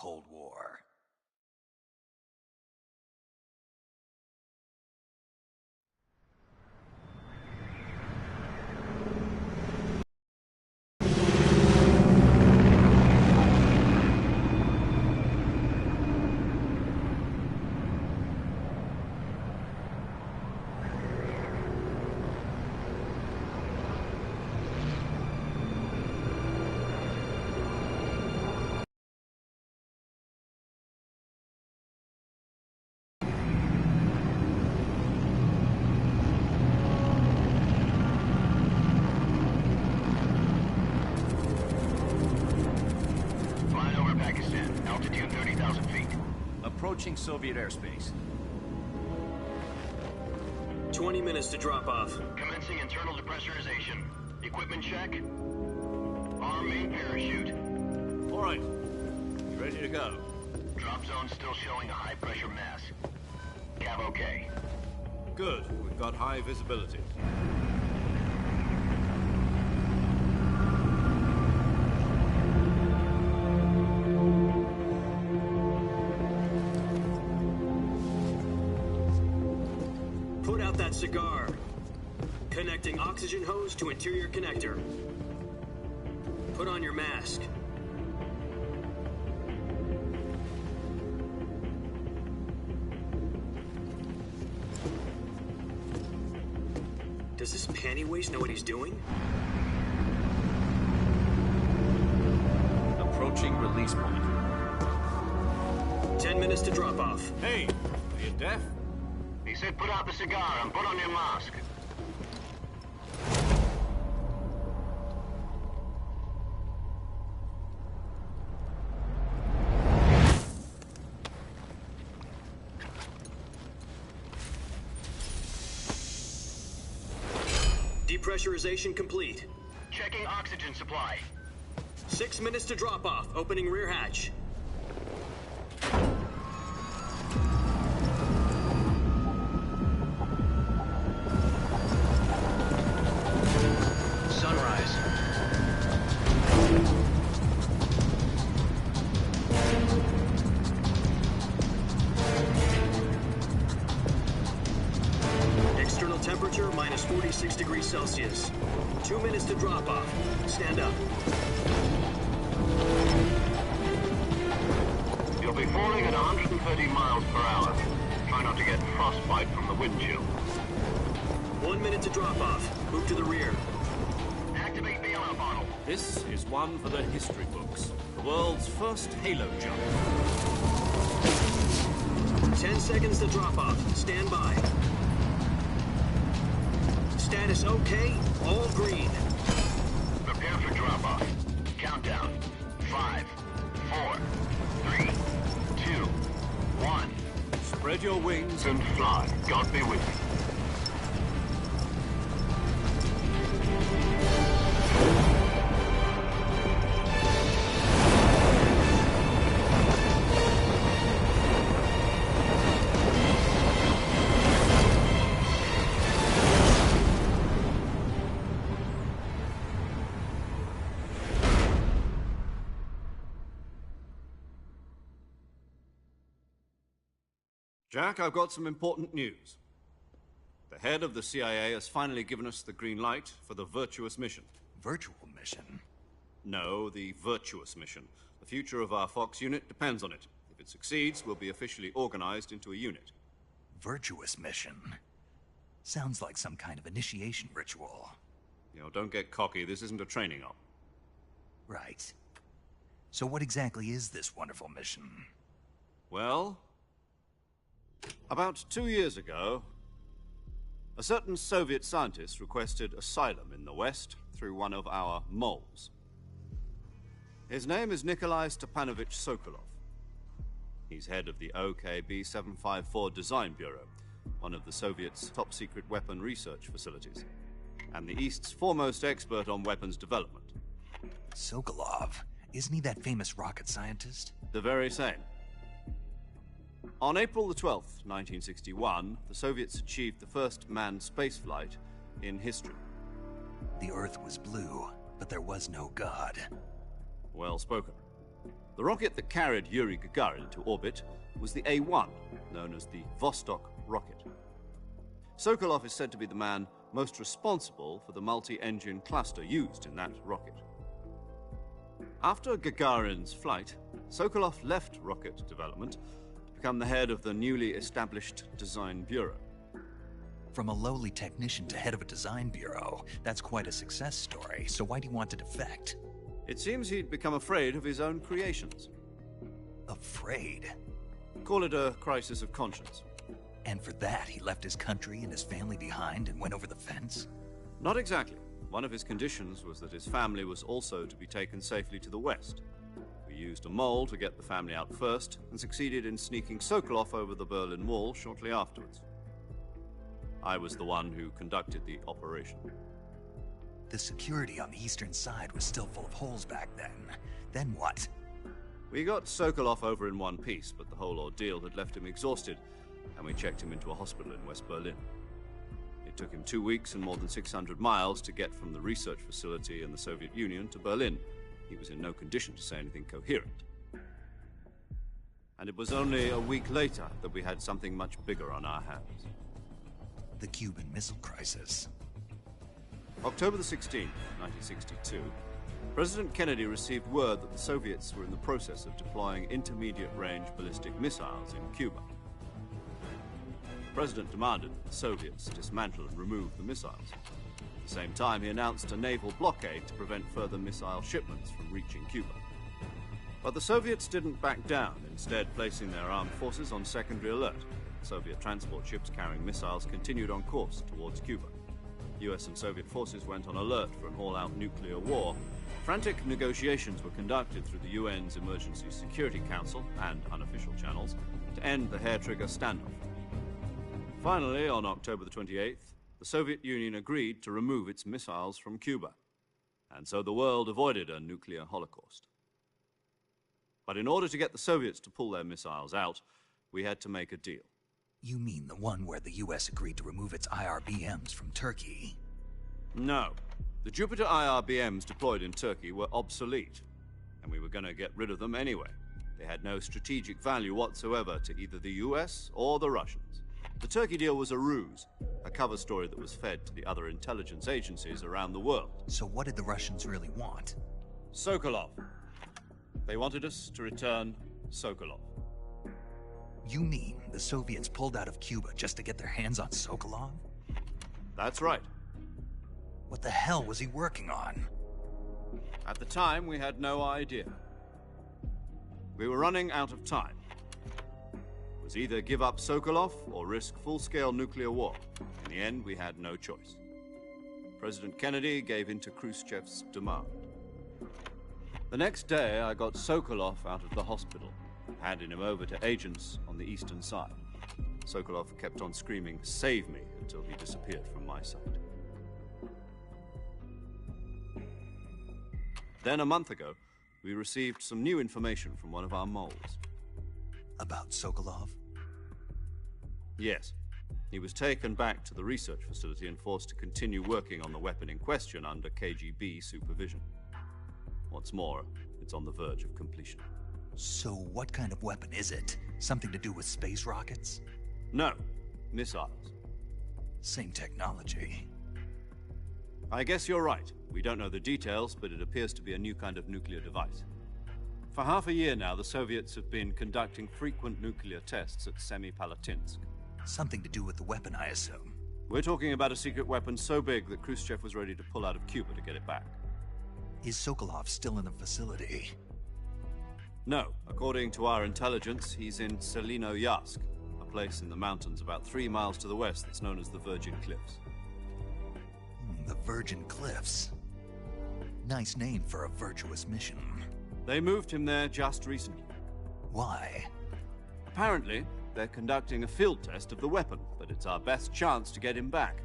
Cold War. Altitude 30,000 feet. Approaching Soviet airspace. 20 minutes to drop off. Commencing internal depressurization. Equipment check. Arm main parachute. All right. Ready to go. Drop zone still showing a high pressure mass. Cav okay. Good. We've got high visibility. Put out that cigar. Connecting oxygen hose to interior connector. Put on your mask. Does this panty waste know what he's doing? Approaching release point. 10 minutes to drop off. Hey, are you deaf? He said put out the cigar and put on your mask. Depressurization complete. Checking oxygen supply. 6 minutes to drop off. Opening rear hatch. Sunrise. External temperature minus 46 degrees Celsius. 2 minutes to drop off. Stand up. You'll be falling at 130 miles per hour. Try not to get frostbite from the wind chill. 1 minute to drop off. Move to the rear. Activate the yellow bottle. This is one for the history books. The world's first halo jump. 10 seconds to drop off. Stand by. Status okay. All green. Prepare for drop-off. Countdown. 5, 4, 3, 2, 1. Spread your wings And fly. God be with you. Jack, I've got some important news. The head of the CIA has finally given us the green light for the virtuous mission. Virtual mission? No, the virtuous mission. The future of our Fox unit depends on it. If it succeeds, we'll be officially organized into a unit. Virtuous mission? Sounds like some kind of initiation ritual. You know, don't get cocky. This isn't a training op. Right. So what exactly is this wonderful mission? Well, about 2 years ago, a certain Soviet scientist requested asylum in the West through one of our moles. His name is Nikolai Stepanovich Sokolov. He's head of the OKB 754 Design Bureau, one of the Soviets' top-secret weapon research facilities, and the East's foremost expert on weapons development. Sokolov? Isn't he that famous rocket scientist? The very same. On April the 12th, 1961, the Soviets achieved the first manned spaceflight in history. The Earth was blue, but there was no God. Well spoken. The rocket that carried Yuri Gagarin to orbit was the A-1, known as the Vostok rocket. Sokolov is said to be the man most responsible for the multi-engine cluster used in that rocket. After Gagarin's flight, Sokolov left rocket development to become the head of the newly established Design Bureau. From a lowly technician to head of a design bureau, that's quite a success story, so why do you want to defect? It seems he'd become afraid of his own creations. Afraid? Call it a crisis of conscience. And for that, he left his country and his family behind and went over the fence? Not exactly. One of his conditions was that his family was also to be taken safely to the west. We used a mole to get the family out first and succeeded in sneaking Sokolov over the Berlin Wall shortly afterwards. I was the one who conducted the operation. The security on the eastern side was still full of holes back then. Then what? We got Sokolov over in one piece, but the whole ordeal had left him exhausted, and we checked him into a hospital in West Berlin. It took him 2 weeks and more than 600 miles to get from the research facility in the Soviet Union to Berlin. He was in no condition to say anything coherent. And it was only a week later that we had something much bigger on our hands. The Cuban Missile Crisis. October the 16th, 1962, President Kennedy received word that the Soviets were in the process of deploying intermediate-range ballistic missiles in Cuba. The President demanded that the Soviets dismantle and remove the missiles. At the same time, he announced a naval blockade to prevent further missile shipments from reaching Cuba. But the Soviets didn't back down, instead placing their armed forces on secondary alert. Soviet transport ships carrying missiles continued on course towards Cuba. US and Soviet forces went on alert for an all-out nuclear war. Frantic negotiations were conducted through the UN's Emergency Security Council and unofficial channels to end the hair-trigger standoff. Finally, on October the 28th, the Soviet Union agreed to remove its missiles from Cuba, and so the world avoided a nuclear holocaust. But in order to get the Soviets to pull their missiles out, we had to make a deal. You mean the one where the US agreed to remove its IRBMs from Turkey? No. The Jupiter IRBMs deployed in Turkey were obsolete, and we were going to get rid of them anyway. They had no strategic value whatsoever to either the US or the Russians. The Turkey deal was a ruse, a cover story that was fed to the other intelligence agencies around the world. So what did the Russians really want? Sokolov. They wanted us to return Sokolov. You mean the Soviets pulled out of Cuba just to get their hands on Sokolov? That's right. What the hell was he working on? At the time, we had no idea. We were running out of time. It was either give up Sokolov or risk full-scale nuclear war. In the end, we had no choice. President Kennedy gave in to Khrushchev's demand. The next day, I got Sokolov out of the hospital, handing him over to agents on the eastern side. Sokolov kept on screaming, "Save me," until he disappeared from my sight. Then, a month ago, we received some new information from one of our moles. About Sokolov? Yes. He was taken back to the research facility and forced to continue working on the weapon in question under KGB supervision. What's more, it's on the verge of completion. So what kind of weapon is it? Something to do with space rockets? No, missiles. Same technology. I guess you're right. We don't know the details, but it appears to be a new kind of nuclear device. For half a year now, the Soviets have been conducting frequent nuclear tests at Semipalatinsk. Something to do with the weapon, I assume. We're talking about a secret weapon so big that Khrushchev was ready to pull out of Cuba to get it back. Is Sokolov still in the facility? No. According to our intelligence, he's in Selino-Yarsk, a place in the mountains about 3 miles to the west that's known as the Virgin Cliffs. The Virgin Cliffs. Nice name for a virtuous mission. They moved him there just recently. Why? Apparently, they're conducting a field test of the weapon, but it's our best chance to get him back.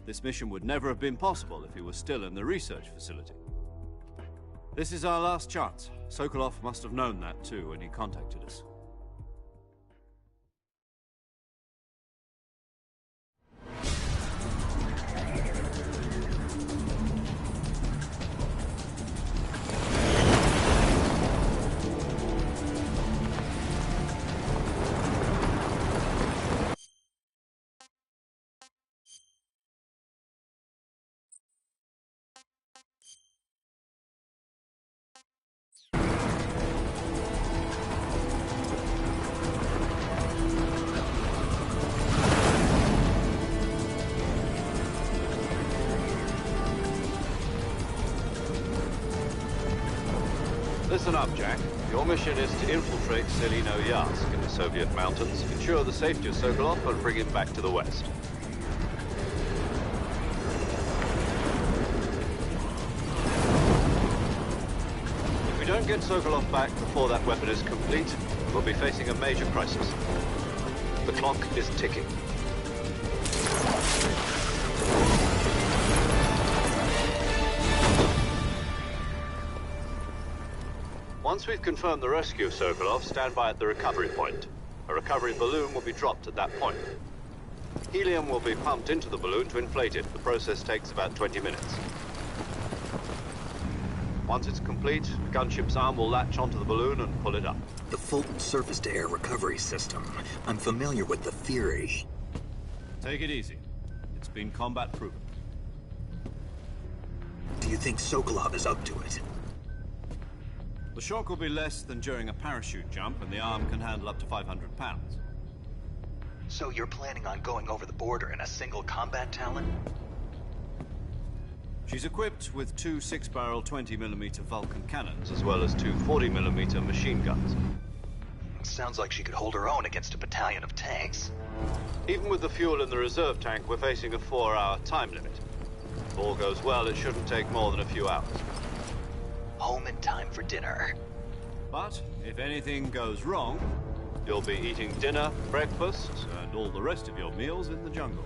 This mission would never have been possible if he was still in the research facility. This is our last chance. Sokolov must have known that too when he contacted us. Listen up, Jack. Your mission is to infiltrate Selino-Yarsk in the Soviet mountains, ensure the safety of Sokolov, and bring him back to the West. If we don't get Sokolov back before that weapon is complete, we'll be facing a major crisis. The clock is ticking. Once we've confirmed the rescue of Sokolov, stand by at the recovery point. A recovery balloon will be dropped at that point. Helium will be pumped into the balloon to inflate it. The process takes about 20 minutes. Once it's complete, the gunship's arm will latch onto the balloon and pull it up. The Fulton surface-to-air recovery system. I'm familiar with the theory. Take it easy. It's been combat proven. Do you think Sokolov is up to it? The shock will be less than during a parachute jump, and the arm can handle up to 500 pounds. So you're planning on going over the border in a single combat Talon? She's equipped with two 6-barrel 20mm Vulcan cannons, as well as two 40mm machine guns. Sounds like she could hold her own against a battalion of tanks. Even with the fuel in the reserve tank, we're facing a 4-hour time limit. If all goes well, it shouldn't take more than a few hours. Home in time for dinner. But if anything goes wrong, you'll be eating dinner, breakfast, and all the rest of your meals in the jungle.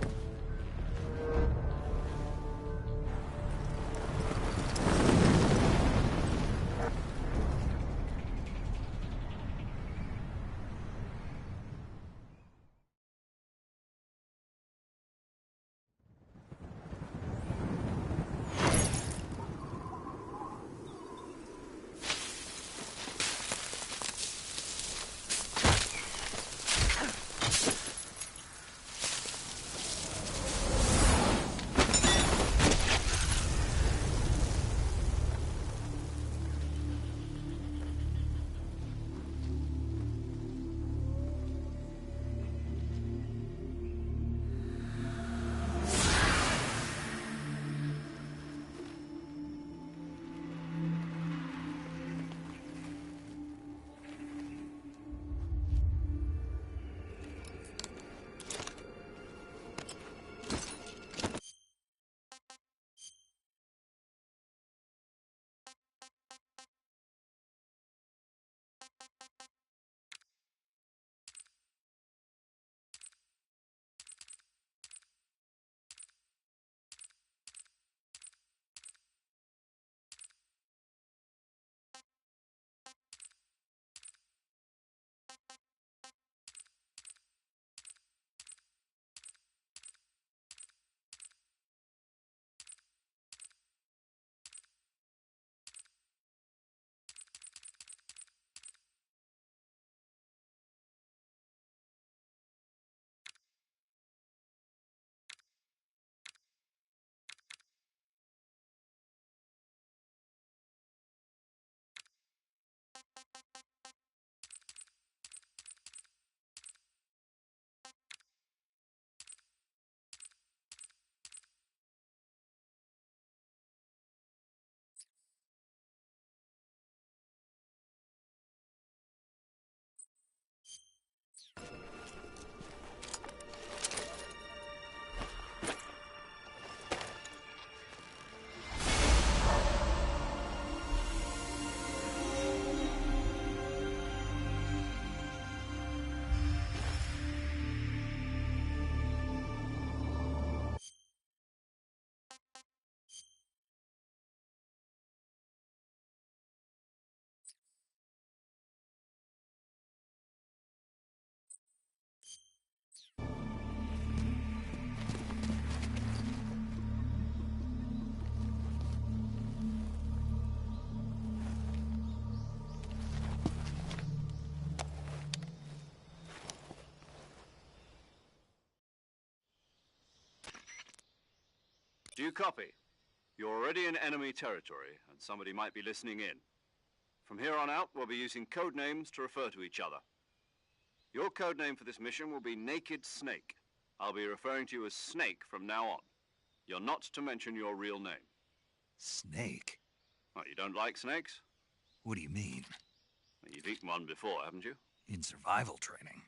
Do you copy? You're already in enemy territory, and somebody might be listening in. From here on out, we'll be using code names to refer to each other. Your code name for this mission will be Naked Snake. I'll be referring to you as Snake from now on. You're not to mention your real name. Snake? What, you don't like snakes? What do you mean? You've eaten one before, haven't you? In survival training?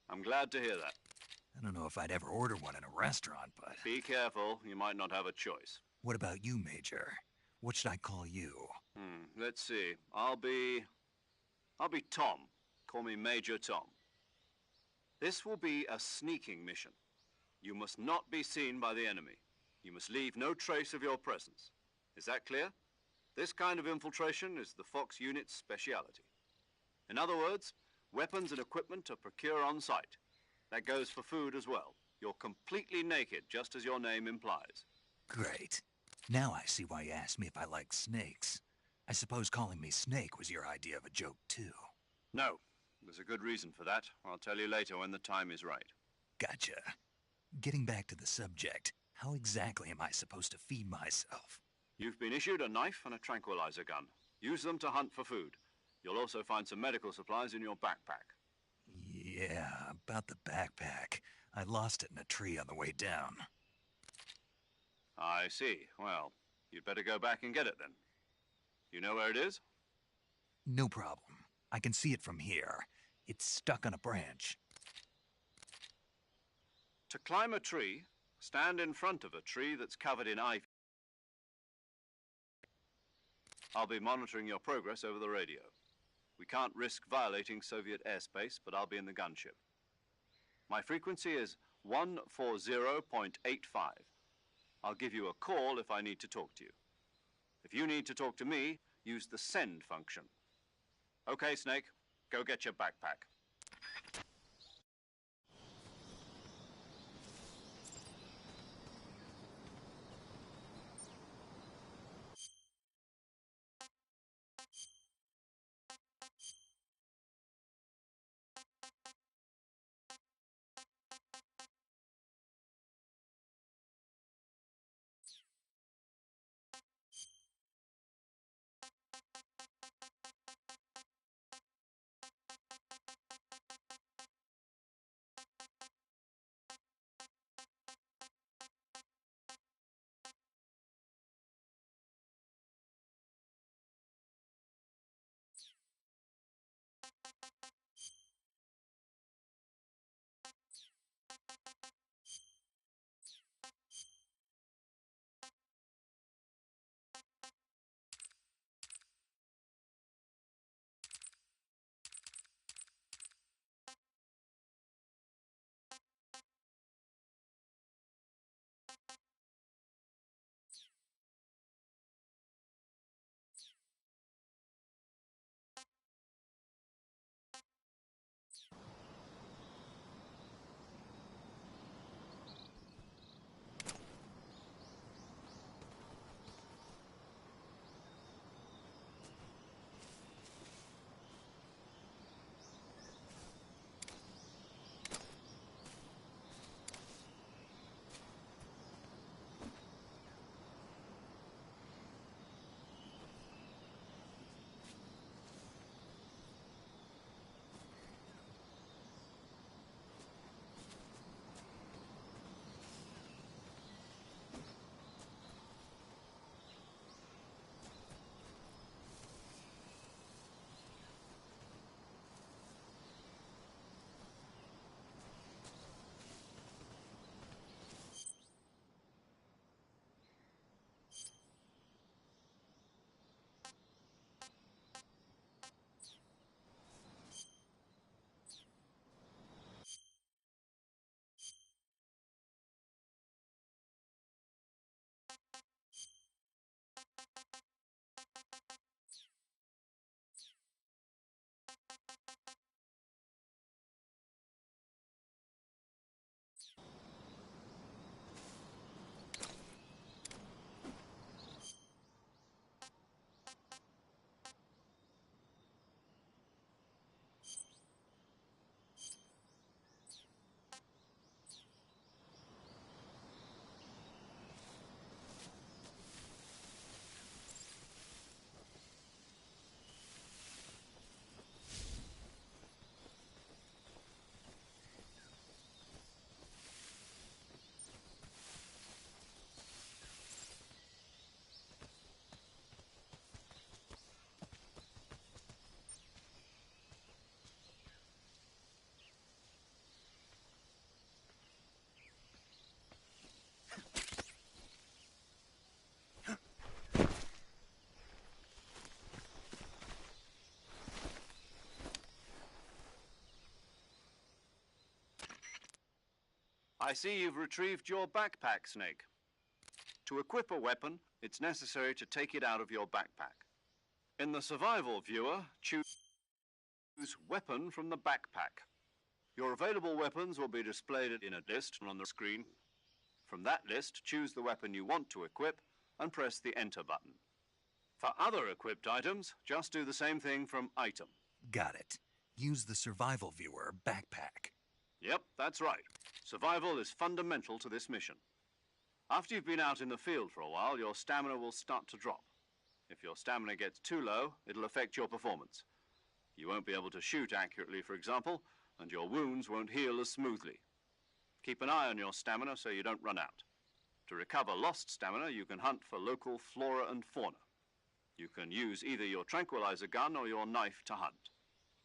I'm glad to hear that. I don't know if I'd ever order one in a restaurant, but... Be careful, you might not have a choice. What about you, Major? What should I call you? Let's see. I'll be Tom. Call me Major Tom. This will be a sneaking mission. You must not be seen by the enemy. You must leave no trace of your presence. Is that clear? This kind of infiltration is the Fox unit's speciality. In other words, weapons and equipment are procured on site. That goes for food as well. You're completely naked, just as your name implies. Great. Now I see why you asked me if I like snakes. I suppose calling me Snake was your idea of a joke, too. No. There's a good reason for that. I'll tell you later when the time is right. Gotcha. Getting back to the subject, how exactly am I supposed to feed myself? You've been issued a knife and a tranquilizer gun. Use them to hunt for food. You'll also find some medical supplies in your backpack. Yeah, about the backpack. I lost it in a tree on the way down. I see. Well, you'd better go back and get it then. You know where it is? No problem. I can see it from here. It's stuck on a branch. To climb a tree, stand in front of a tree that's covered in ivy. I'll be monitoring your progress over the radio. We can't risk violating Soviet airspace, but I'll be in the gunship. My frequency is 140.85. I'll give you a call if I need to talk to you. If you need to talk to me, use the send function. Okay, Snake, go get your backpack. I see you've retrieved your backpack, Snake. To equip a weapon, it's necessary to take it out of your backpack. In the survival viewer, choose weapon from the backpack. Your available weapons will be displayed in a list on the screen. From that list, choose the weapon you want to equip and press the Enter button. For other equipped items, just do the same thing from Item. Got it. Use the survival viewer backpack. Yep, that's right. Survival is fundamental to this mission. After you've been out in the field for a while, your stamina will start to drop. If your stamina gets too low, it'll affect your performance. You won't be able to shoot accurately, for example, and your wounds won't heal as smoothly. Keep an eye on your stamina so you don't run out. To recover lost stamina, you can hunt for local flora and fauna. You can use either your tranquilizer gun or your knife to hunt.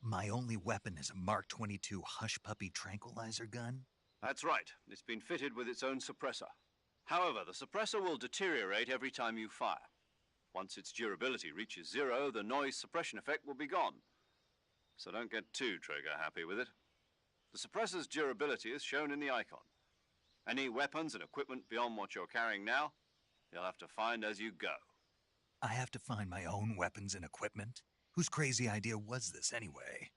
My only weapon is a Mark 22 Hush Puppy tranquilizer gun? That's right. It's been fitted with its own suppressor. However, the suppressor will deteriorate every time you fire. Once its durability reaches 0, the noise suppression effect will be gone. So don't get too trigger-happy with it. The suppressor's durability is shown in the icon. Any weapons and equipment beyond what you're carrying now, you'll have to find as you go. I have to find my own weapons and equipment? Whose crazy idea was this anyway?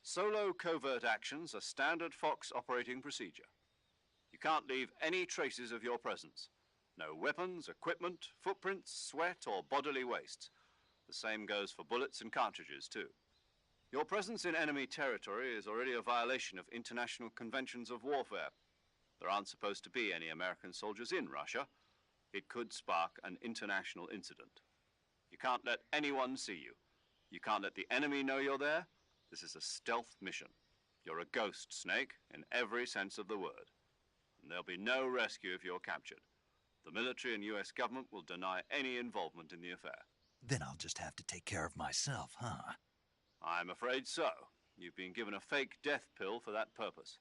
Solo covert actions are standard Fox operating procedure. You can't leave any traces of your presence. No weapons, equipment, footprints, sweat, or bodily waste. The same goes for bullets and cartridges, too. Your presence in enemy territory is already a violation of international conventions of warfare. There aren't supposed to be any American soldiers in Russia. It could spark an international incident. You can't let anyone see you. You can't let the enemy know you're there. This is a stealth mission. You're a ghost, Snake, in every sense of the word. And there'll be no rescue if you're captured. The military and US government will deny any involvement in the affair. Then I'll just have to take care of myself, huh? I'm afraid so. You've been given a fake death pill for that purpose.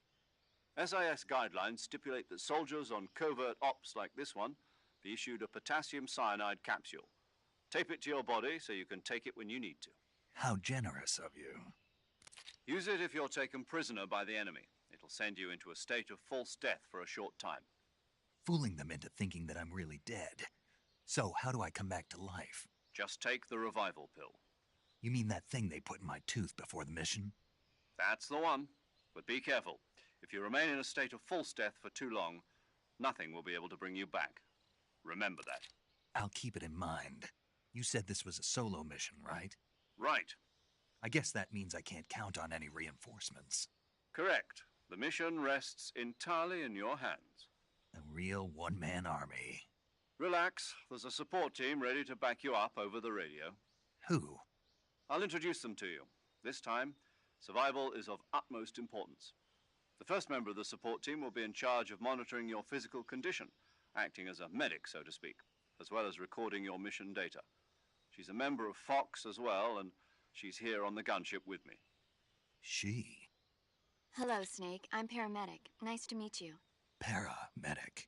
SIS guidelines stipulate that soldiers on covert ops like this one be issued a potassium cyanide capsule. Tape it to your body so you can take it when you need to. How generous of you. Use it if you're taken prisoner by the enemy. It'll send you into a state of false death for a short time. Fooling them into thinking that I'm really dead. So how do I come back to life? Just take the revival pill. You mean that thing they put in my tooth before the mission? That's the one. But be careful. If you remain in a state of false death for too long, nothing will be able to bring you back. Remember that. I'll keep it in mind. You said this was a solo mission, right? Right. I guess that means I can't count on any reinforcements. Correct. The mission rests entirely in your hands. A real one-man army. Relax. There's a support team ready to back you up over the radio. Who? I'll introduce them to you. This time, survival is of utmost importance. The first member of the support team will be in charge of monitoring your physical condition, acting as a medic, so to speak, as well as recording your mission data. She's a member of Fox as well, and she's here on the gunship with me. She? Hello, Snake. I'm paramedic. Nice to meet you. Paramedic.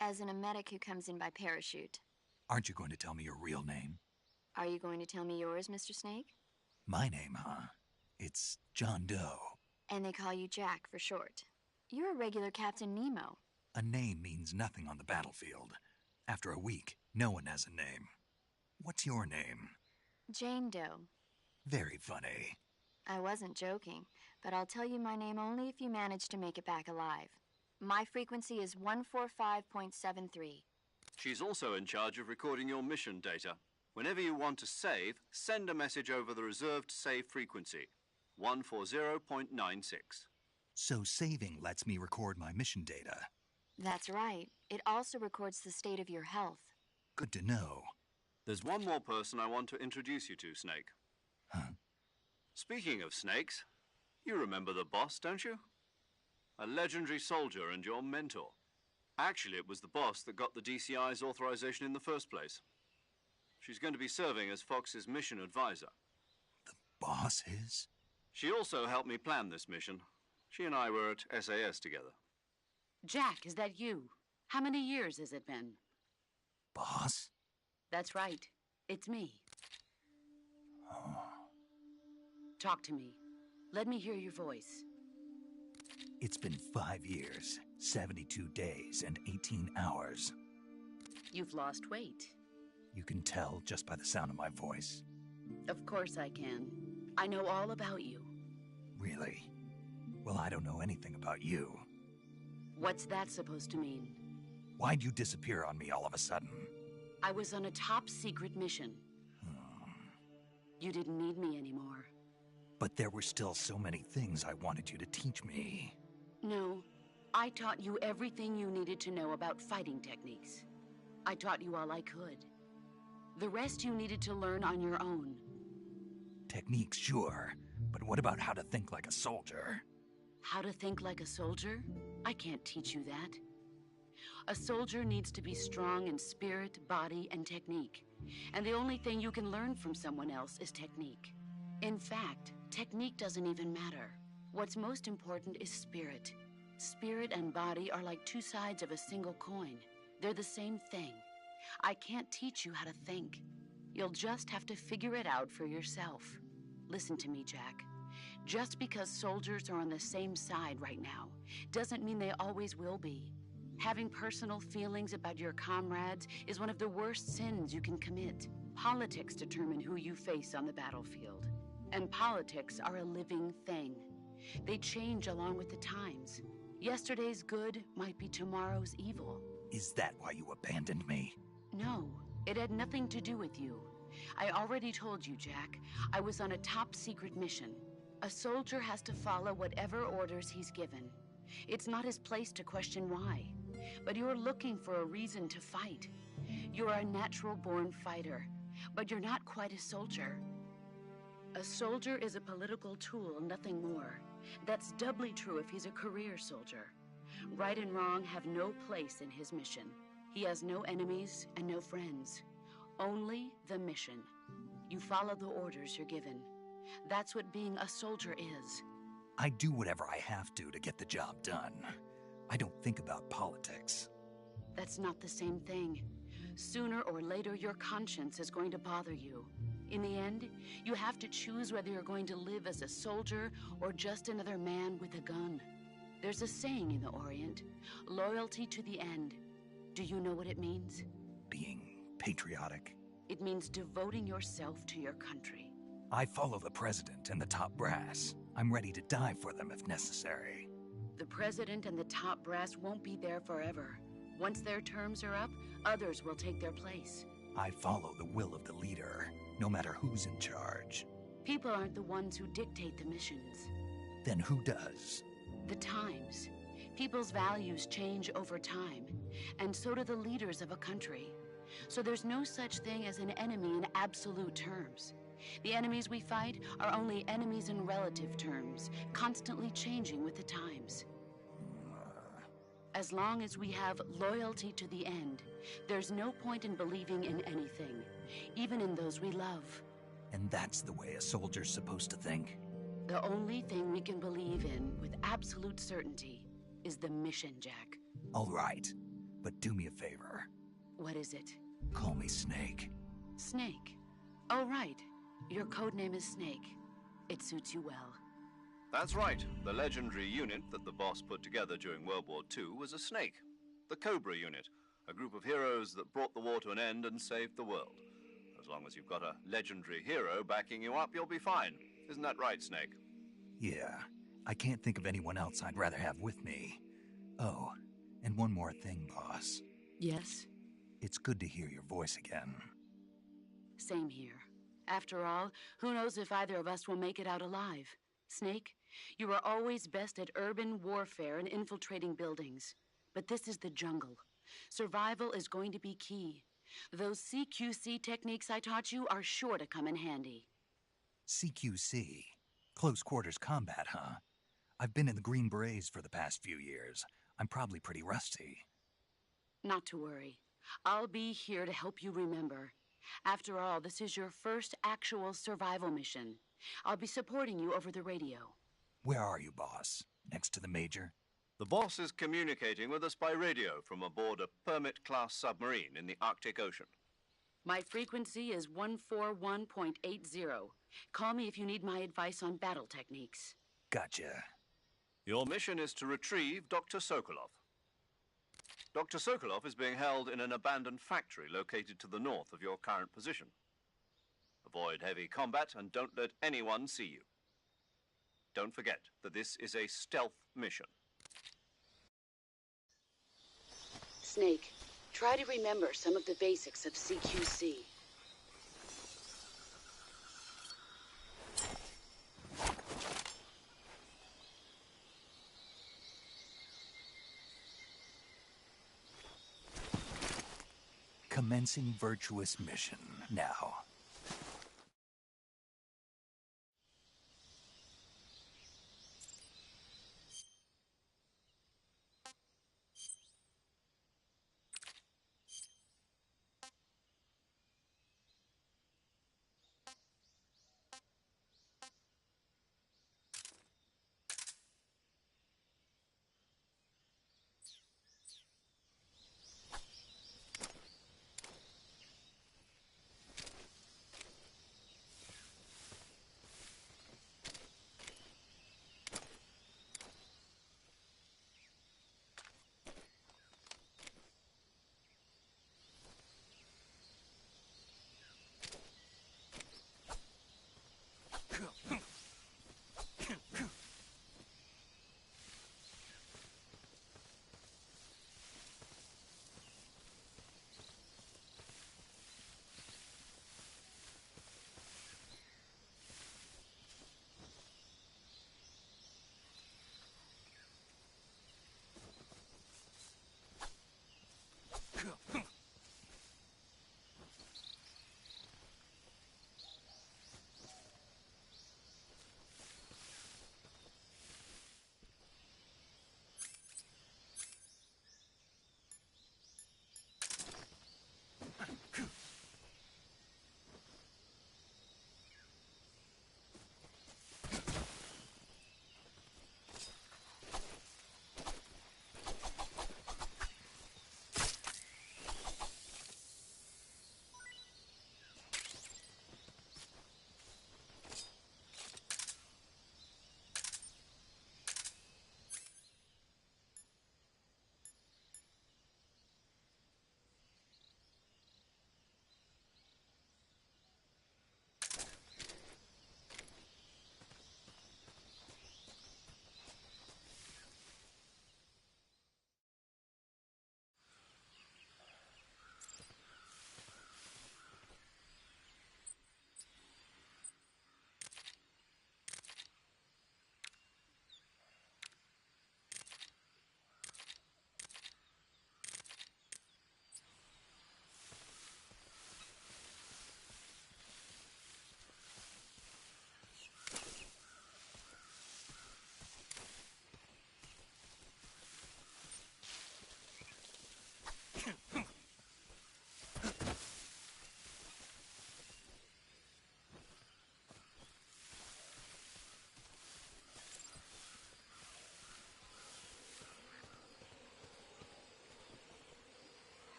As in a medic who comes in by parachute. Aren't you going to tell me your real name? Are you going to tell me yours, Mr. Snake? My name, huh? It's John Doe. And they call you Jack for short. You're a regular Captain Nemo. A name means nothing on the battlefield. After a week, no one has a name. What's your name? Jane Doe. Very funny. I wasn't joking, but I'll tell you my name only if you manage to make it back alive. My frequency is 145.73. She's also in charge of recording your mission data. Whenever you want to save, send a message over the reserved save frequency, 140.96. So saving lets me record my mission data. That's right. It also records the state of your health. Good to know. There's one more person I want to introduce you to, Snake. Huh? Speaking of snakes, you remember the boss, don't you? A legendary soldier and your mentor. Actually, it was the boss that got the DCI's authorization in the first place. She's going to be serving as Fox's mission advisor. The boss is? She also helped me plan this mission. She and I were at SAS together. Jack, is that you? How many years has it been? Boss? That's right. It's me. Oh. Talk to me. Let me hear your voice. It's been 5 years, 72 days, and 18 hours. You've lost weight. You can tell just by the sound of my voice. Of course I can. I know all about you. Really? Well, I don't know anything about you. What's that supposed to mean? Why'd you disappear on me all of a sudden? I was on a top-secret mission. You didn't need me anymore. But there were still so many things I wanted you to teach me. No, I taught you everything you needed to know about fighting techniques. I taught you all I could. The rest you needed to learn on your own. Techniques, sure. But what about how to think like a soldier? How to think like a soldier? I can't teach you that. A soldier needs to be strong in spirit, body, and technique. And the only thing you can learn from someone else is technique. In fact, technique doesn't even matter. What's most important is spirit. Spirit and body are like two sides of a single coin. They're the same thing. I can't teach you how to think. You'll just have to figure it out for yourself. Listen to me, Jack. Just because soldiers are on the same side right now doesn't mean they always will be. Having personal feelings about your comrades is one of the worst sins you can commit. Politics determine who you face on the battlefield. And politics are a living thing. They change along with the times. Yesterday's good might be tomorrow's evil. Is that why you abandoned me? No, it had nothing to do with you. I already told you, Jack. I was on a top-secret mission. A soldier has to follow whatever orders he's given. It's not his place to question why. But you're looking for a reason to fight. You're a natural-born fighter, but you're not quite a soldier. A soldier is a political tool, nothing more. That's doubly true if he's a career soldier. Right and wrong have no place in his mission. He has no enemies and no friends. Only the mission. You follow the orders you're given. That's what being a soldier is. I do whatever I have to get the job done. I don't think about politics. That's not the same thing. Sooner or later, your conscience is going to bother you. In the end, you have to choose whether you're going to live as a soldier or just another man with a gun. There's a saying in the Orient, loyalty to the end. Do you know what it means? Being patriotic. It means devoting yourself to your country. I follow the president and the top brass. I'm ready to die for them if necessary. The president and the top brass won't be there forever. Once their terms are up, others will take their place. I follow the will of the leader, no matter who's in charge. People aren't the ones who dictate the missions. Then who does? The times. People's values change over time, and so do the leaders of a country. So there's no such thing as an enemy in absolute terms. The enemies we fight are only enemies in relative terms, constantly changing with the times. As long as we have loyalty to the end, there's no point in believing in anything, even in those we love. And that's the way a soldier's supposed to think? The only thing we can believe in with absolute certainty is the mission, Jack. All right, but do me a favor. What is it? Call me Snake. Snake? Oh, right. Your codename is Snake. It suits you well. That's right. The legendary unit that the boss put together during World War II was a snake. The Cobra unit, a group of heroes that brought the war to an end and saved the world. As long as you've got a legendary hero backing you up, you'll be fine. Isn't that right, Snake? Yeah. I can't think of anyone else I'd rather have with me. Oh, and one more thing, boss. Yes? It's good to hear your voice again. Same here. After all, who knows if either of us will make it out alive? Snake, you are always best at urban warfare and infiltrating buildings. But this is the jungle. Survival is going to be key. Those CQC techniques I taught you are sure to come in handy. CQC? Close quarters combat, huh? I've been in the Green Berets for the past few years. I'm probably pretty rusty. Not to worry. I'll be here to help you remember. After all, this is your first actual survival mission. I'll be supporting you over the radio. Where are you, boss? Next to the Major? The boss is communicating with us by radio from aboard a Permit-class submarine in the Arctic Ocean. My frequency is 141.80. Call me if you need my advice on battle techniques. Gotcha. Your mission is to retrieve Dr. Sokolov. Dr. Sokolov is being held in an abandoned factory located to the north of your current position. Avoid heavy combat and don't let anyone see you. Don't forget that this is a stealth mission. Snake, try to remember some of the basics of CQC. Commencing virtuous mission now.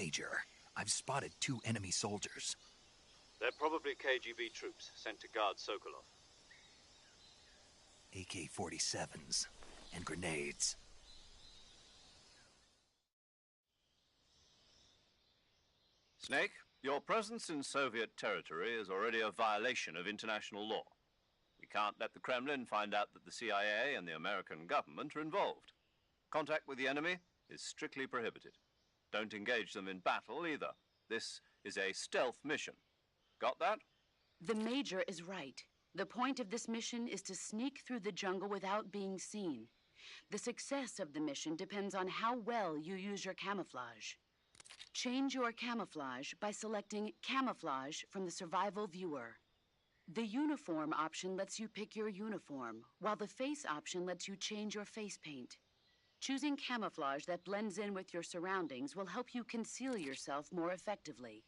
Major, I've spotted 2 enemy soldiers. They're probably KGB troops sent to guard Sokolov. AK-47s and grenades. Snake, your presence in Soviet territory is already a violation of international law. We can't let the Kremlin find out that the CIA and the American government are involved. Contact with the enemy is strictly prohibited. Don't engage them in battle either. This is a stealth mission. Got that? The Major is right. The point of this mission is to sneak through the jungle without being seen. The success of the mission depends on how well you use your camouflage. Change your camouflage by selecting Camouflage from the Survival Viewer. The Uniform option lets you pick your uniform, while the Face option lets you change your face paint. Choosing camouflage that blends in with your surroundings will help you conceal yourself more effectively.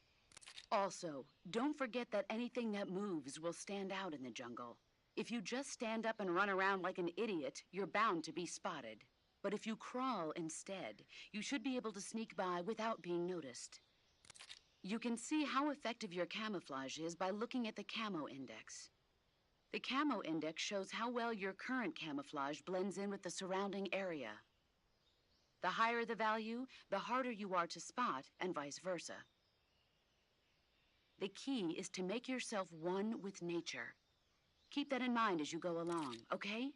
Also, don't forget that anything that moves will stand out in the jungle. If you just stand up and run around like an idiot, you're bound to be spotted. But if you crawl instead, you should be able to sneak by without being noticed. You can see how effective your camouflage is by looking at the Camo Index. The Camo Index shows how well your current camouflage blends in with the surrounding area. The higher the value, the harder you are to spot, and vice versa. The key is to make yourself one with nature. Keep that in mind as you go along, okay?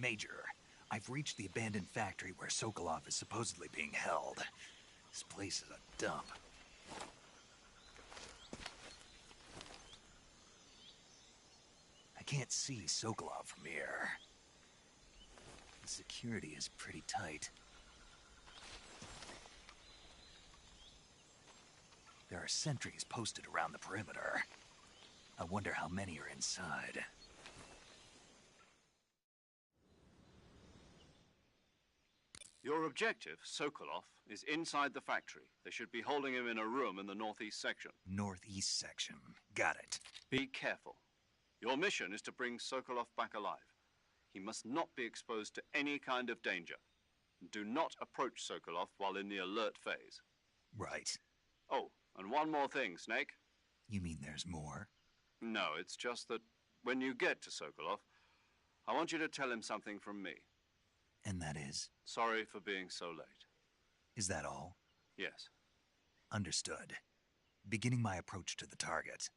Major, I've reached the abandoned factory where Sokolov is supposedly being held. This place is a dump. I can't see Sokolov from here. The security is pretty tight. There are sentries posted around the perimeter. I wonder how many are inside. Your objective, Sokolov, is inside the factory. They should be holding him in a room in the northeast section. Northeast section. Got it. Be careful. Your mission is to bring Sokolov back alive. He must not be exposed to any kind of danger. Do not approach Sokolov while in the alert phase. Right. Oh, and one more thing, Snake. You mean there's more? No, it's just that when you get to Sokolov, I want you to tell him something from me. And that is? Sorry for being so late. Is that all? Yes. Understood. Beginning my approach to the target.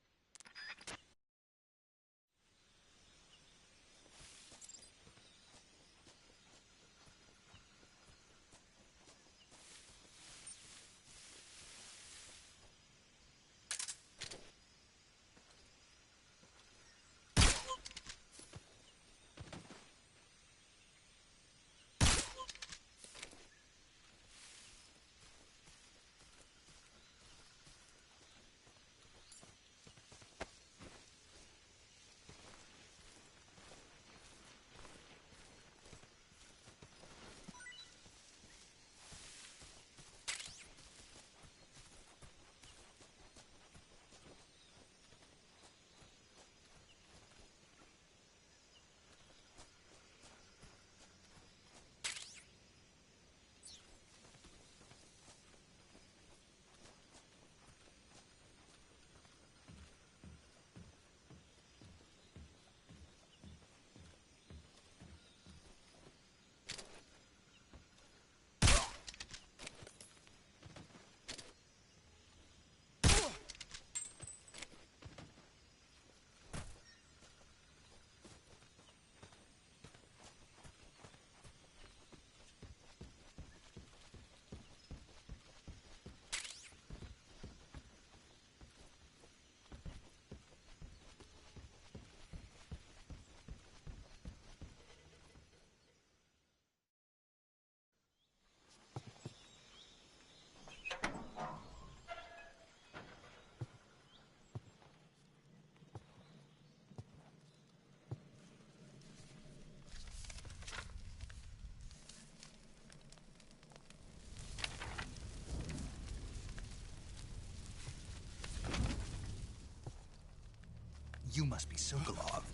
You must be Sokolov.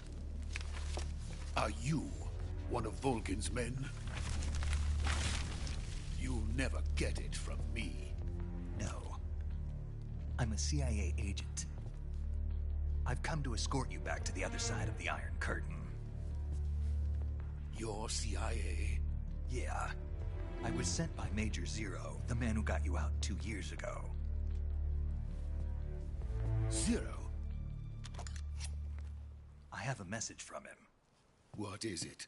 Are you one of Volgin's men? You'll never get it from me. No. I'm a CIA agent. I've come to escort you back to the other side of the Iron Curtain. You're CIA? Yeah. I was sent by Major Zero, the man who got you out 2 years ago. Zero? I have a message from him. What is it?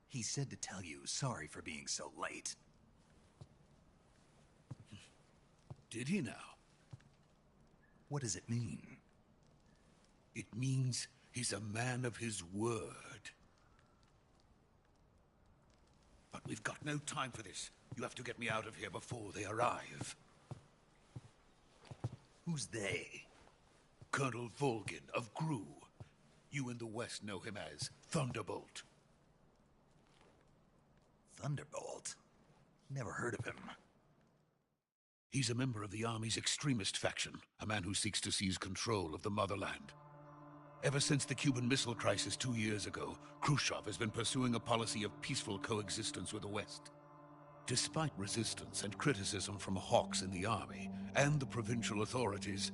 He said to tell you sorry for being so late. Did he now? What does it mean? It means he's a man of his word. But we've got no time for this. You have to get me out of here before they arrive. Who's they? Colonel Volgin of GRU. You in the West know him as Thunderbolt. Thunderbolt? Never heard of him. He's a member of the Army's extremist faction, a man who seeks to seize control of the motherland. Ever since the Cuban Missile Crisis 2 years ago, Khrushchev has been pursuing a policy of peaceful coexistence with the West. Despite resistance and criticism from hawks in the Army and the provincial authorities,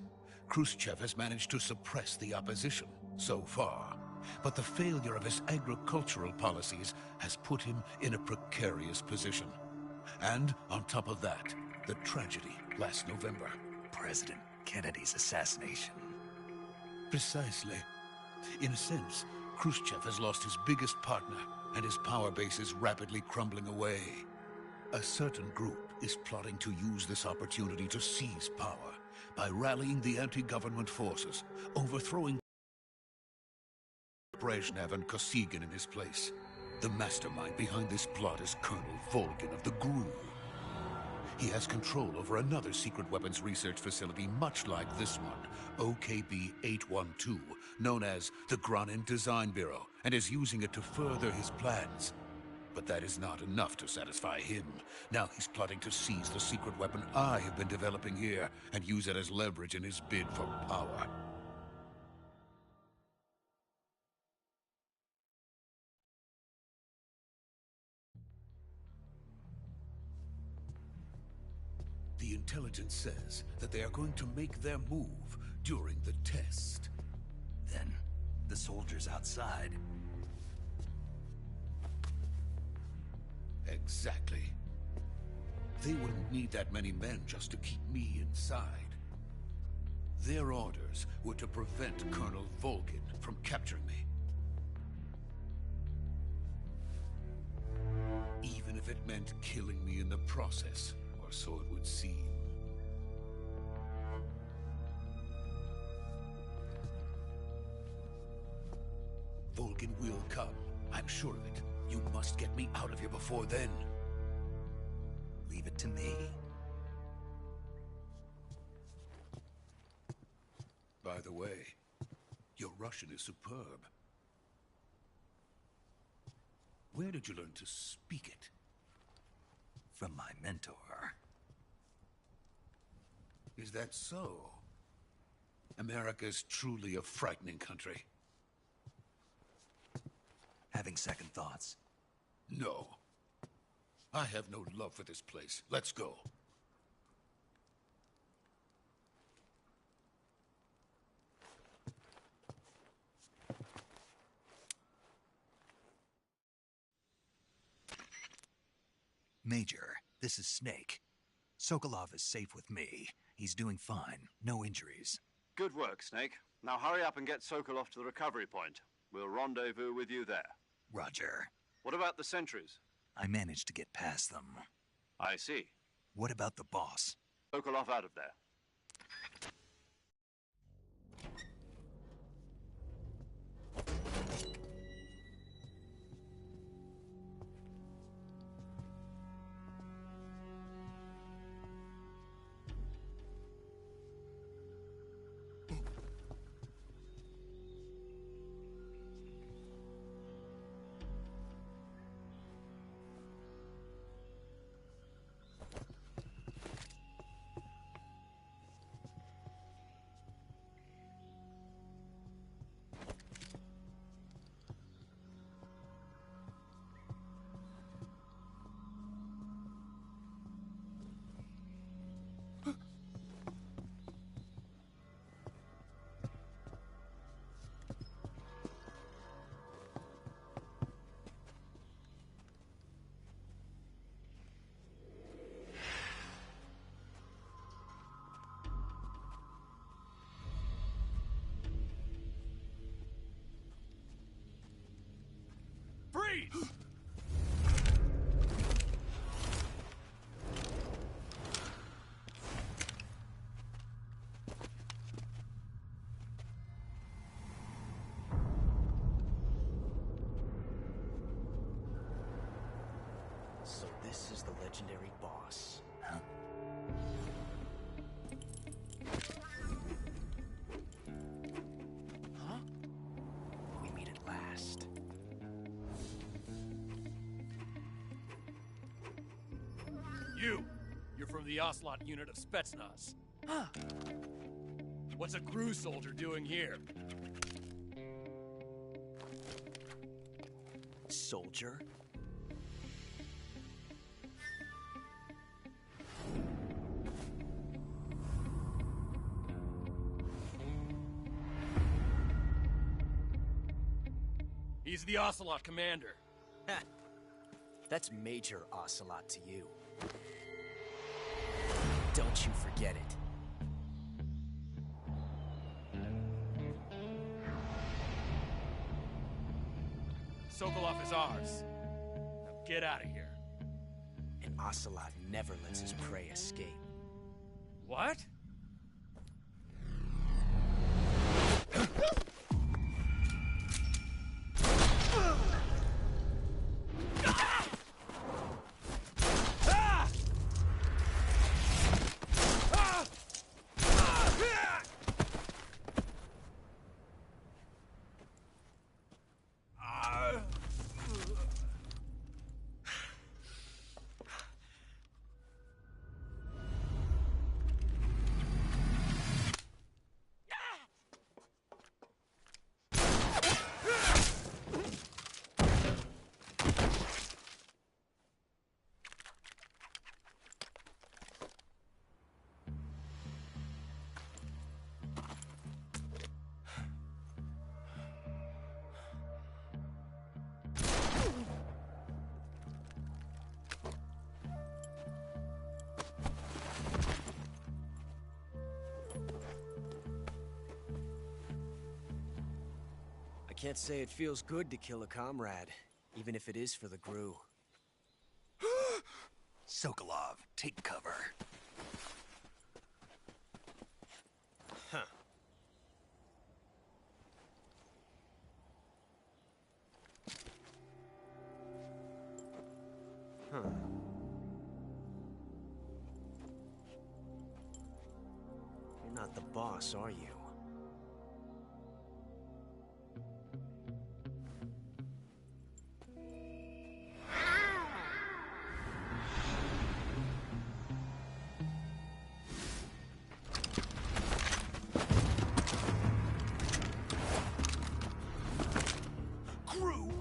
Khrushchev has managed to suppress the opposition so far. But the failure of his agricultural policies has put him in a precarious position. And on top of that, the tragedy last November. President Kennedy's assassination. Precisely. In a sense, Khrushchev has lost his biggest partner and his power base is rapidly crumbling away. A certain group is plotting to use this opportunity to seize power by rallying the anti-government forces, overthrowing Brezhnev and Kosygin in his place. The mastermind behind this plot is Colonel Volgin of the GRU. He has control over another secret weapons research facility much like this one, OKB-812, known as the Granin Design Bureau, and is using it to further his plans. But that is not enough to satisfy him. Now he's plotting to seize the secret weapon I have been developing here and use it as leverage in his bid for power. The intelligence says that they are going to make their move during the test. Then, the soldiers outside. Exactly. They wouldn't need that many men just to keep me inside. Their orders were to prevent Colonel Volgin from capturing me. Even if it meant killing me in the process, or so it would seem. Volgin will come. I'm sure of it. You must get me out of here before then. Leave it to me. By the way, your Russian is superb. Where did you learn to speak it? From my mentor. Is that so? America's truly a frightening country. Having second thoughts? No. I have no love for this place. Let's go. Major, this is Snake. Sokolov is safe with me. He's doing fine. No injuries. Good work, Snake. Now hurry up and get Sokolov to the recovery point. We'll rendezvous with you there. Roger. What about the sentries? I managed to get past them. I see. What about the boss? Sokolov out of there. So this is the legendary boss. Huh? Huh? We meet at last. You're from the Ocelot unit of Spetsnaz. Huh. What's a GRU soldier doing here? Soldier? He's the Ocelot commander. Ha! That's Major Ocelot to you. Don't you forget it. Sokolov is ours. Now get out of here. And Ocelot never lets his prey escape. What? I can't say it feels good to kill a comrade, even if it is for the GRU. Sokolov, take cover. Huh. Huh. You're not the boss, are you?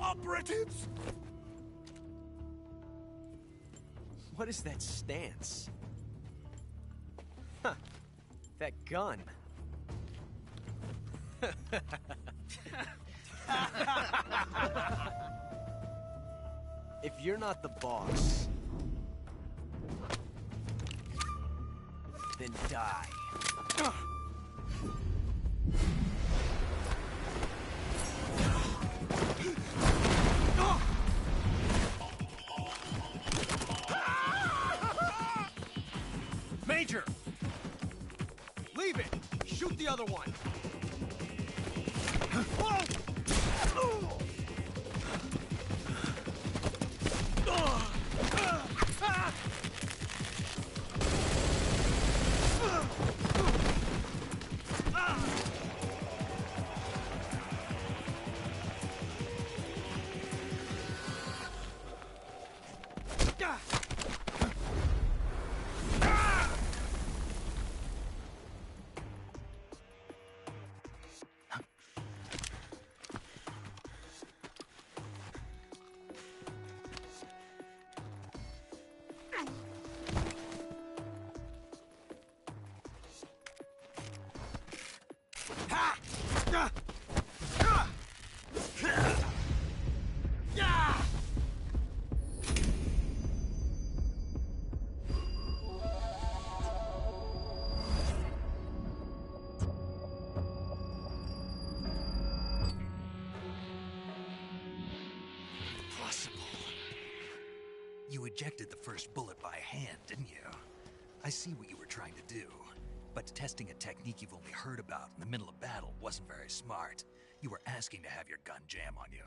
Operatives? What is that stance? Huh. That gun. If you're not the boss, then die. Major! Leave it! Shoot the other one! You ejected the first bullet by hand, didn't you? I see what you were trying to do. But testing a technique you've only heard about in the middle of battle wasn't very smart. You were asking to have your gun jam on you.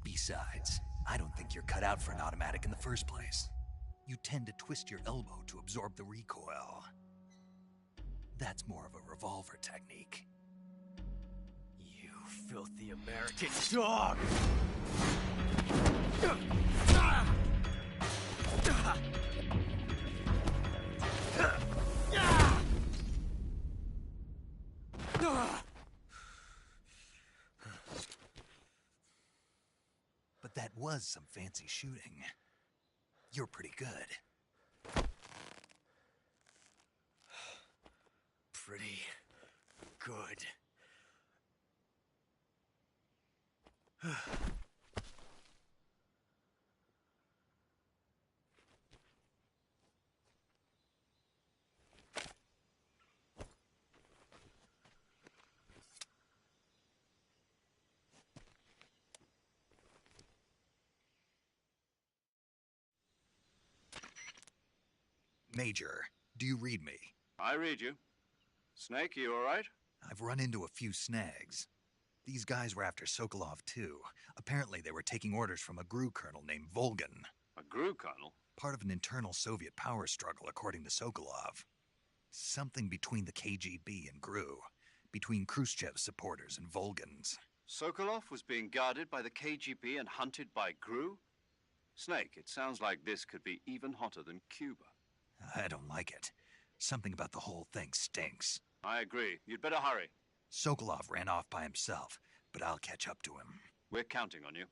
Besides, I don't think you're cut out for an automatic in the first place. You tend to twist your elbow to absorb the recoil. That's more of a revolver technique. You filthy American dog! But that was some fancy shooting. You're pretty good. Pretty good. Major, do you read me? I read you. Snake, you all right? I've run into a few snags. These guys were after Sokolov, too. Apparently they were taking orders from a GRU colonel named Volgan. A GRU colonel? Part of an internal Soviet power struggle, according to Sokolov. Something between the KGB and GRU. Between Khrushchev's supporters and Volgan's. Sokolov was being guarded by the KGB and hunted by GRU? Snake, it sounds like this could be even hotter than Cuba. I don't like it. Something about the whole thing stinks. I agree. You'd better hurry. Sokolov ran off by himself, but I'll catch up to him. We're counting on you.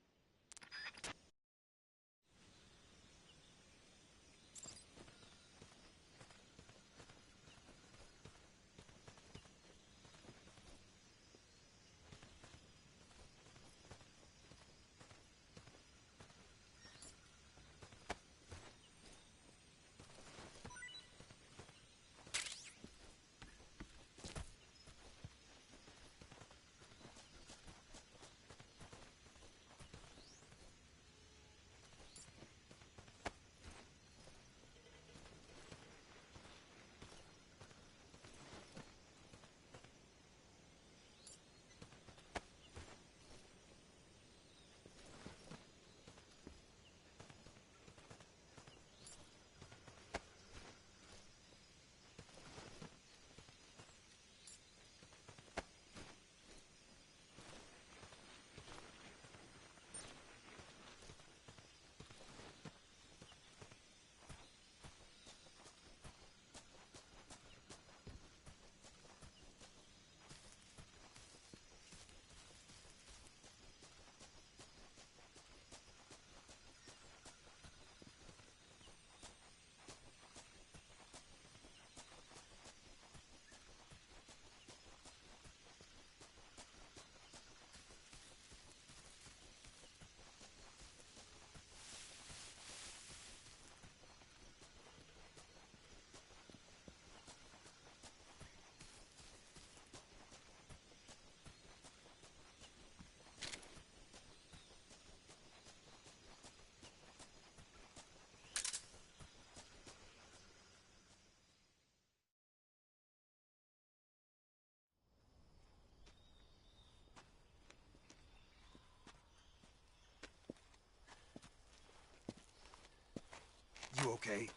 You okay?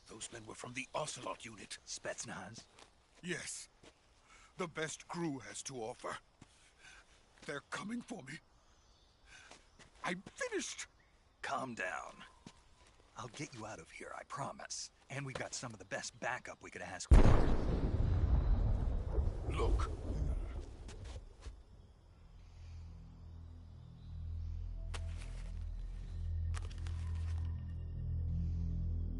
Those men were from the Ocelot unit. Spetsnaz? Yes. The best GRU has to offer. They're coming for me. I'm finished. Calm down. I'll get you out of here, I promise. And we've got some of the best backup we could ask for. Look.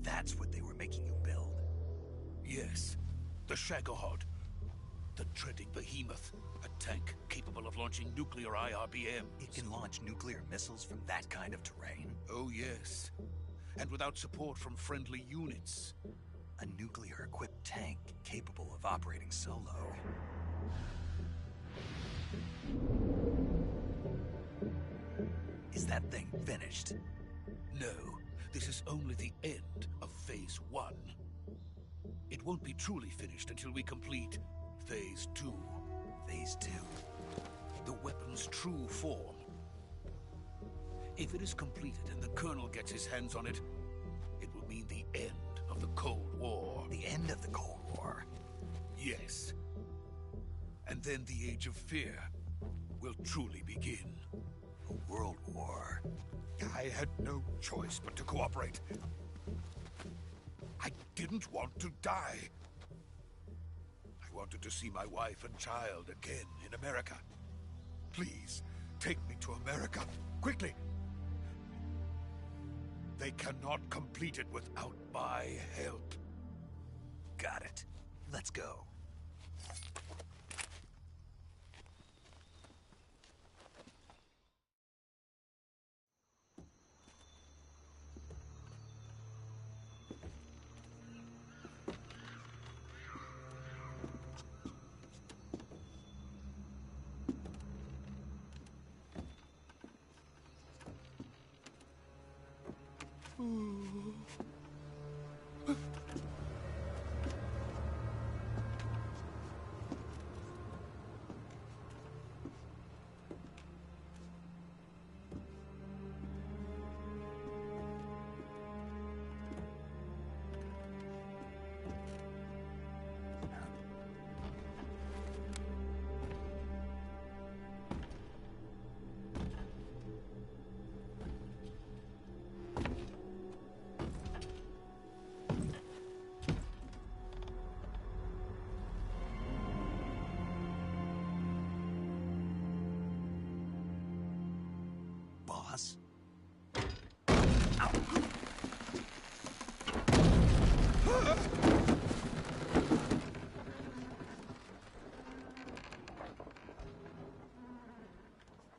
That's what they were making you build? Yes. The Shagohod. The dreaded behemoth. A tank capable of launching nuclear IRBM. It can launch nuclear missiles from that kind of terrain? Oh, yes. And without support from friendly units. A nuclear-equipped tank capable of operating solo. Is that thing finished? No. This is only the end of Phase 1. It won't be truly finished until we complete Phase 2. Phase 2? The weapon's true form. If it is completed and the Colonel gets his hands on it, it will mean the end of the Cold War. The end of the Cold War? Yes. And then the Age of Fear will truly begin. A world war? I had no choice but to cooperate. I didn't want to die. I wanted to see my wife and child again in America. Please, take me to America, quickly. They cannot complete it without my help. Got it. Let's go.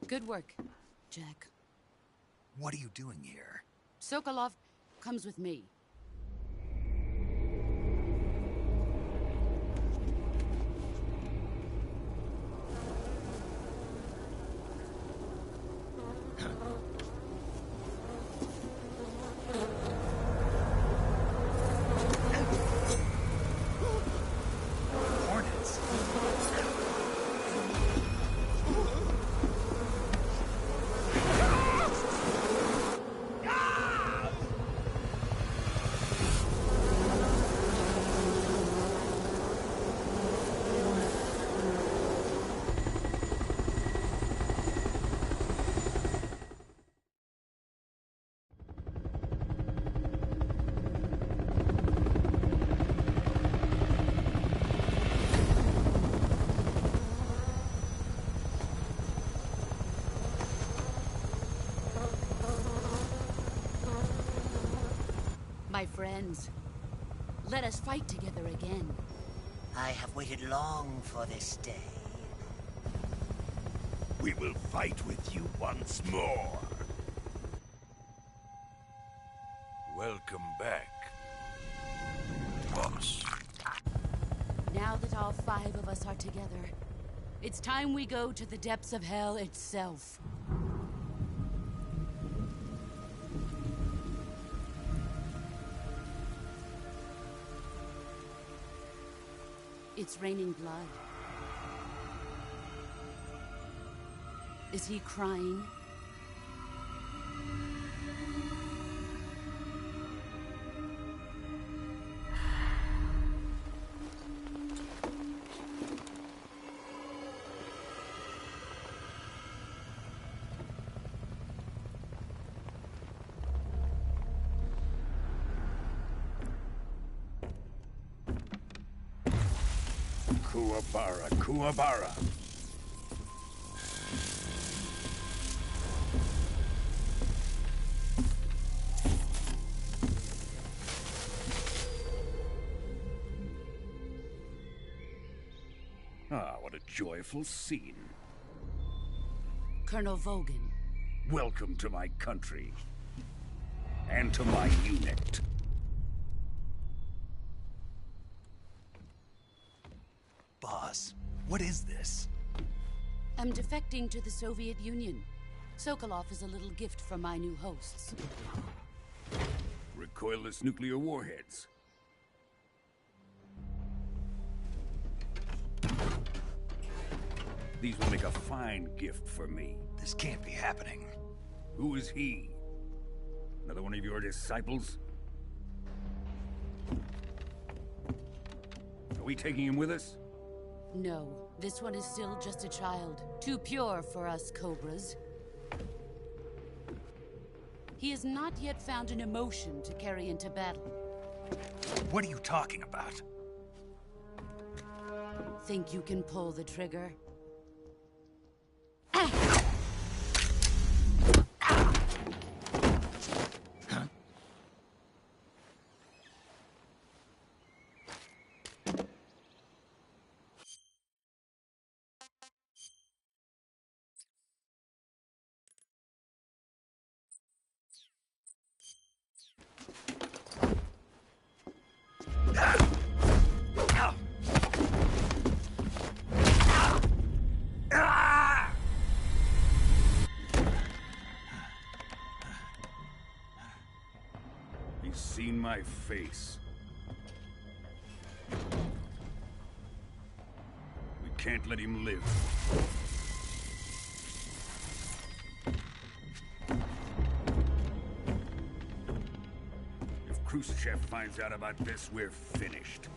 Good work, Jack. What are you doing here? Sokolov comes with me. Hornets. My friends, let us fight together again. I have waited long for this day. We will fight with you once more. Welcome back, boss. Now that all 5 of us are together, it's time we go to the depths of hell itself. It's raining blood. Is he crying? Kuwabara, Kuwabara. Ah, what a joyful scene. Colonel Vogan. Welcome to my country. And to my unit. Boss, what is this? I'm defecting to the Soviet Union. Sokolov is a little gift from my new hosts. Recoilless nuclear warheads. These will make a fine gift for me. This can't be happening. Who is he? Another one of your disciples? Are we taking him with us? No, this one is still just a child. Too pure for us Cobras. He has not yet found an emotion to carry into battle. What are you talking about? Think you can pull the trigger? He's seen my face. We can't let him live. If Khrushchev finds out about this, we're finished.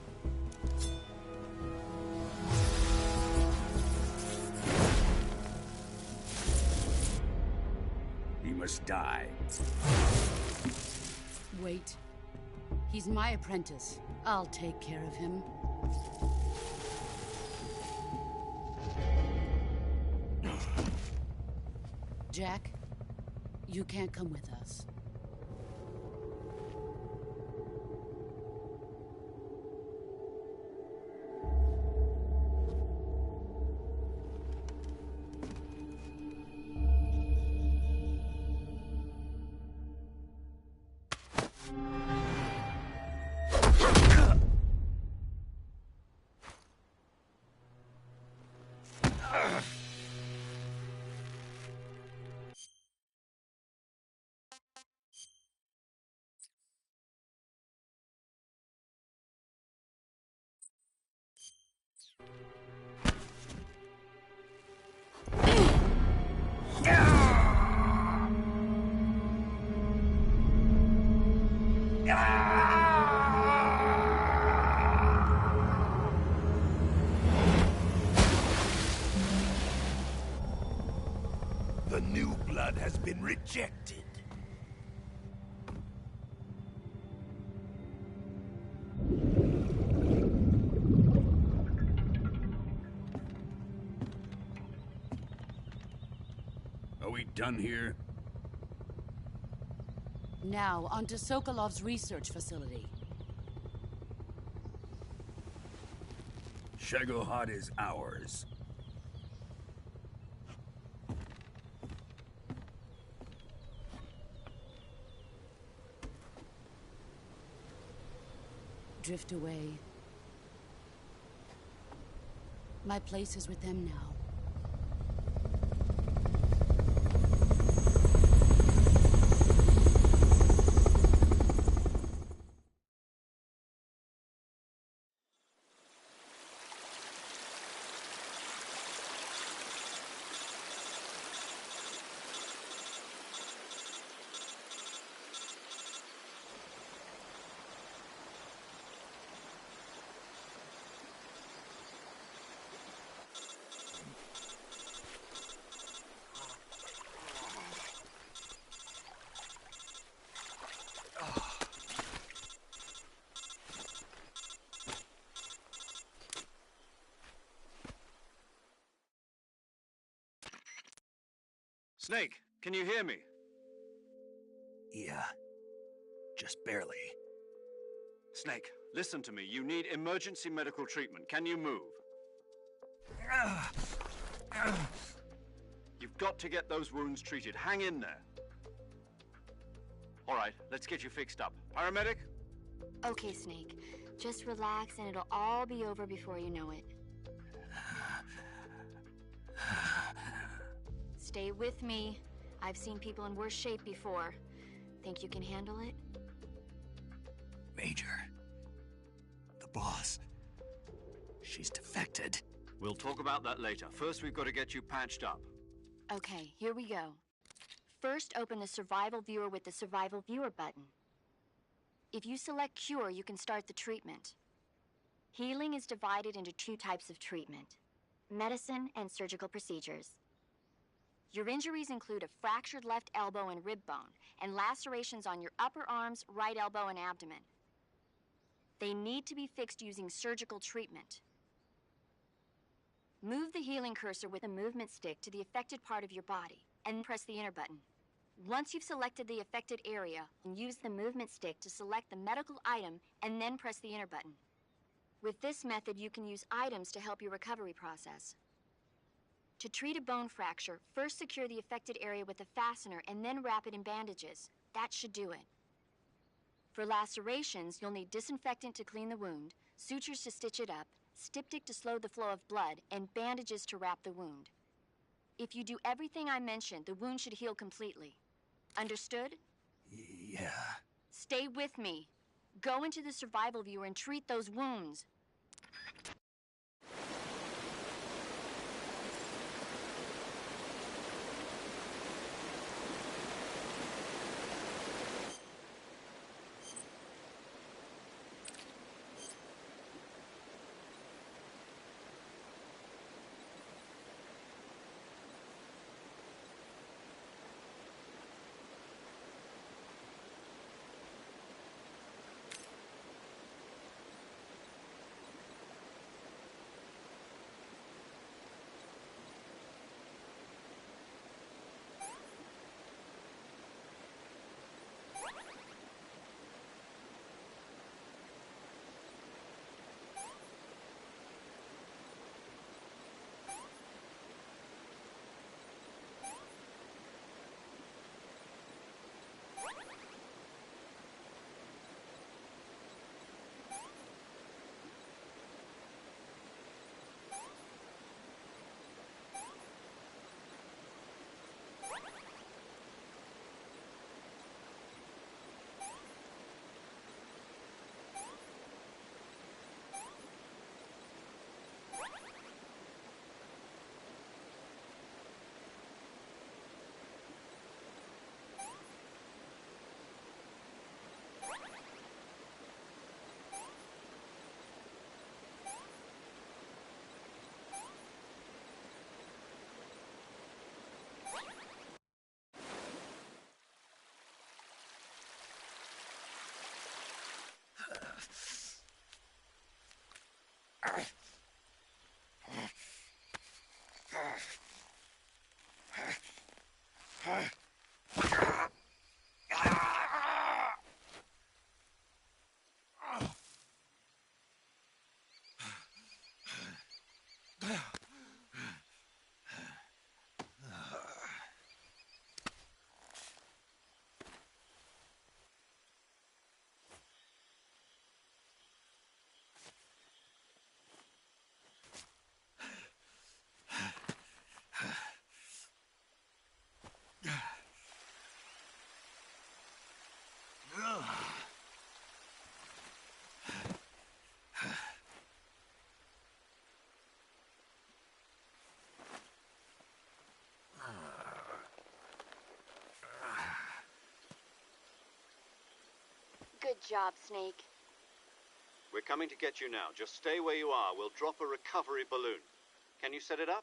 He must die. Wait. He's my apprentice. I'll take care of him. Jack, you can't come with us. The new blood has been rejected. Are we done here? Now, onto Sokolov's research facility. Shagohod is ours. Drift away. My place is with them now. Snake, can you hear me? Yeah. Just barely. Snake, listen to me. You need emergency medical treatment. Can you move? You've got to get those wounds treated. Hang in there. All right, let's get you fixed up. Paramedic? Okay, Snake. Just relax and it'll all be over before you know it. Stay with me. I've seen people in worse shape before. Think you can handle it? Major. The boss. She's defected. We'll talk about that later. First, we've got to get you patched up. Okay, here we go. First, open the Survival Viewer with the Survival Viewer button. If you select Cure, you can start the treatment. Healing is divided into two types of treatment: medicine and surgical procedures. Your injuries include a fractured left elbow and rib bone, and lacerations on your upper arms, right elbow, and abdomen. They need to be fixed using surgical treatment. Move the healing cursor with a movement stick to the affected part of your body, and press the enter button. Once you've selected the affected area, use the movement stick to select the medical item, and then press the enter button. With this method, you can use items to help your recovery process. To treat a bone fracture, first secure the affected area with a fastener and then wrap it in bandages. That should do it. For lacerations, you'll need disinfectant to clean the wound, sutures to stitch it up, styptic to slow the flow of blood, and bandages to wrap the wound. If you do everything I mentioned, the wound should heal completely. Understood? Yeah. Stay with me. Go into the Survival Viewer and treat those wounds. job, Snake. We're coming to get you now. Just stay where you are. We'll drop a recovery balloon. Can you set it up?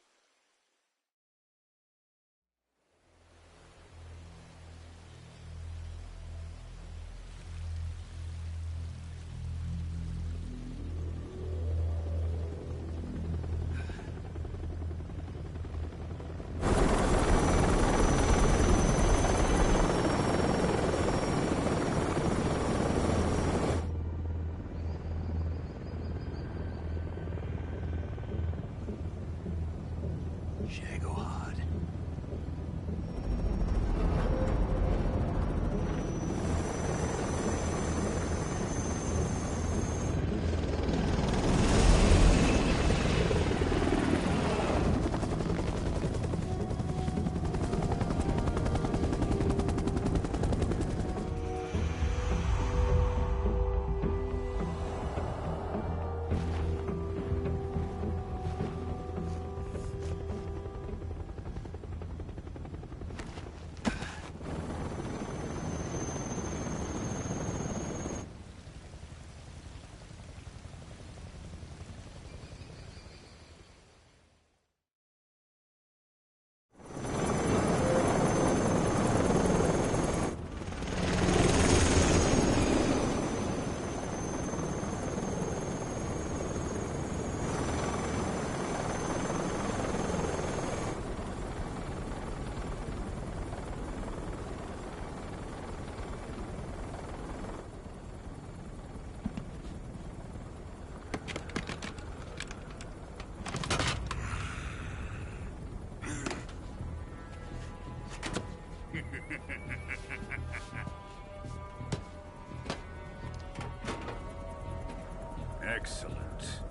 Excellent.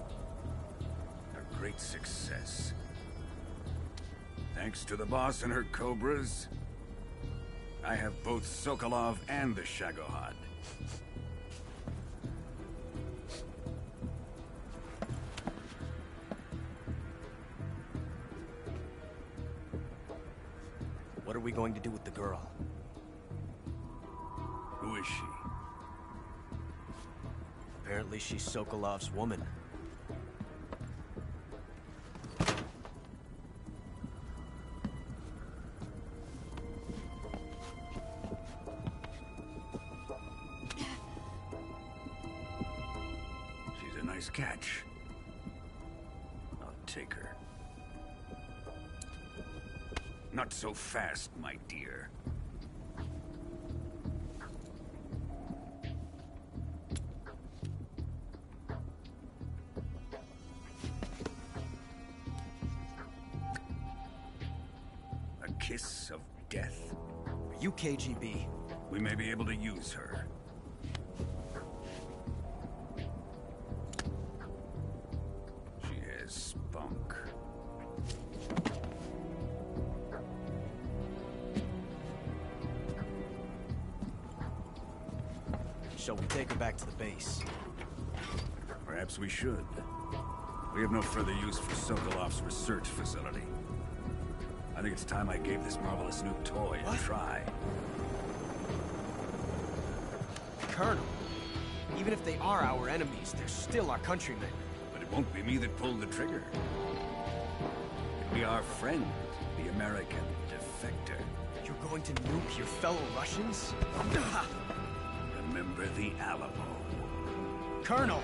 A great success. Thanks to the boss and her cobras, I have both Sokolov and the Shagohod. What are we going to do with the girl? Who is she? Apparently she's Sokolov's woman. She's a nice catch. I'll take her. Not so fast, my dear. A kiss of death. Are you KGB? We may be able to use her. She has spunk. Shall we take her back to the base? Perhaps we should. We have no further use for Sokolov's research facility. I think it's time I gave this marvelous new toy a try. Colonel, even if they are our enemies, they're still our countrymen. But it won't be me that pulled the trigger. It'll be our friend, the American defector. You're going to nuke your fellow Russians? Remember the Alamo. Colonel!